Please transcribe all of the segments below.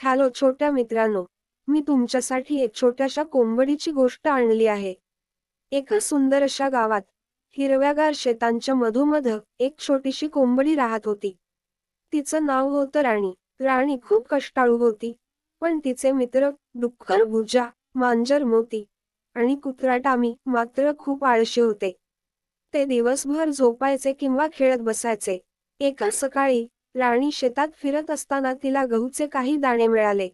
Hello छोट्या मित्रांनो, मी तुमच्यासाठी एक छोट्याशा कोंबडीची गोष्ट आणली आहे. एका सुंदर अशा गावात हिरव्यागार शेतांच्या मधोमध एक छोटीशी कोंबडी राहत होती. तिचं नाव होतं राणी. राणी खूप कष्टाळू होती, पण तिचे मित्र डुक्कर भुजा, मांजर मोती आणि कुत्रा टामी मात्र खूप आळशी होते. ते दिवसभर झोपायचे किंवा खेळत बसायचे. एका सकाळी राणी शेतात फिरत असताना तिला गहूचे काही दाणे मिळाले.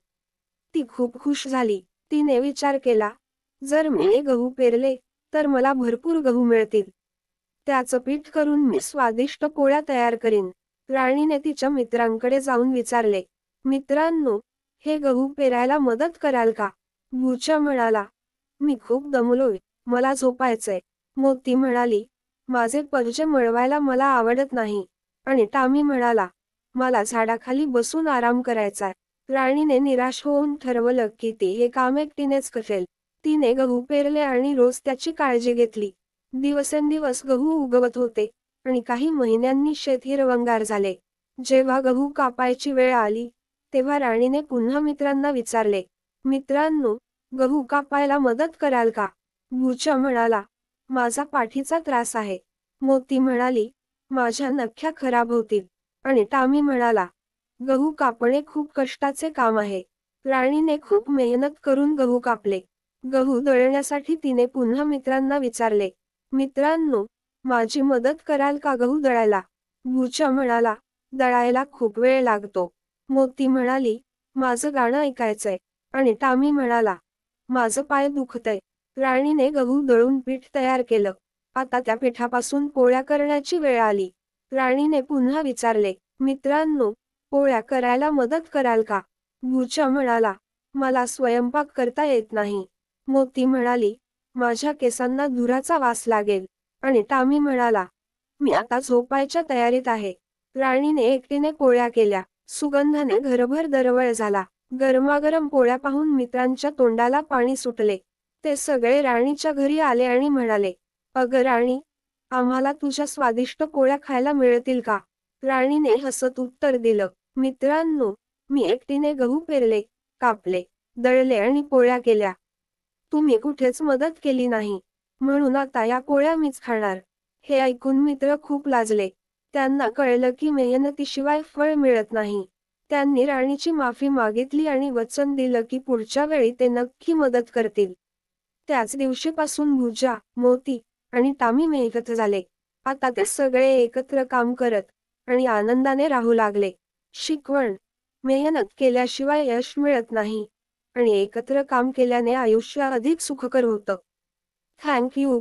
ती खूप खुश झाली. तिने विचार केला, जर मी हे गहू पेरले तर मला भरपूर गहू मिळतील. त्याचं पीठ करून मी स्वादिष्ट पोळ्या तयार करीन. राणीने तिच्या मित्रांकडे जाऊन विचारले, मित्रांनो, हे गहू पेरायला मदत कराल का? भुजा म्हणाला, मी खूप दमलोय, मला झोपायचंय. मोती म्हणाली, माझे पंजे मळवायला मला आवडत नाही. आणि टामी म्हणाला, मला झाडाखाली बसून आराम करायचाय. राणीने निराश होऊन ठरवलं की ती हे काम एकटीनेच करेल. तिने गहू पेरले आणि रोज त्याची काळजी घेतली. दिवसेंदिवस गहू उगवत होते आणि काही महिन्यांनी शेत हिरवंगार झाले. जेव्हा गहू कापायची वेळ आली, तेव्हा राणीने पुन्हा मित्रांना विचारले, मित्रांनो, गहू कापायला मदत कराल का? भुजा म्हणाला, माझा पाठीचा त्रास आहे. मोती म्हणाली, माझ्या नख्या खराब होतील. आणि टामी म्हणाला, गहू कापणे खूप कष्टाचे काम आहे. राणीने खूप मेहनत करून गहू कापले. गहू दळण्यासाठी तिने पुन्हा मित्रांना विचारले, मित्रांनो, माझी मदत कराल का गहू दळायला? भुजा म्हणाला, दळायला खूप वेळ लागतो. मोती म्हणाली, माझं गाणं ऐकायचंय. आणि टामी म्हणाला, माझं पाय दुखतंय. राणीने गहू दळून पीठ तयार केलं. आता त्या पिठापासून पोळ्या करण्याची वेळ आली. राणीने पुन्हा विचारले, मित्रांनो, पोळ्या करायला मदत कराल का? भुजा म्हणाला, मला स्वयंपाक करता येत नाही. मोती म्हणाली, माझ्या केसांना धुराचा वास लागेल. आणि टामी म्हणाला, मी आता झोपायच्या तयारीत आहे. राणीने एकटीने पोळ्या केल्या. सुगंधाने घरभर दरवळ झाला. गरमागरम पोळ्या पाहून मित्रांच्या तोंडाला पाणी सुटले. ते सगळे राणीच्या घरी आले आणि म्हणाले, अगं राणी, आम्हाला तुझ्या स्वादिष्ट पोळ्या खायला मिळतील का? राणीने हसत उत्तर दिलं, मित्रांनो, मी एकटीने गहू पेरले, कापले, दळले आणि पोळ्या केल्या. तुम्ही कुठेच मदत केली नाही. म्हणून आता या पोळ्या मीच खाणार. हे ऐकून मित्र खूप लाजले. त्यांना कळलं की मेहनतीशिवाय फळ मिळत नाही. त्यांनी राणीची माफी मागितली आणि वचन दिलं की पुढच्या वेळी ते नक्की मदत करतील. त्याच दिवशीपासून भुजा, मोती आणि टामी एकत्र झाले. आता ते सगळे एकत्र काम करत आणि आनंदाने राहू लागले. शिकवण: मेहनत केल्याशिवाय यश मिळत नाही आणि एकत्र काम केल्याने आयुष्य अधिक सुखकर होतं. Thank you.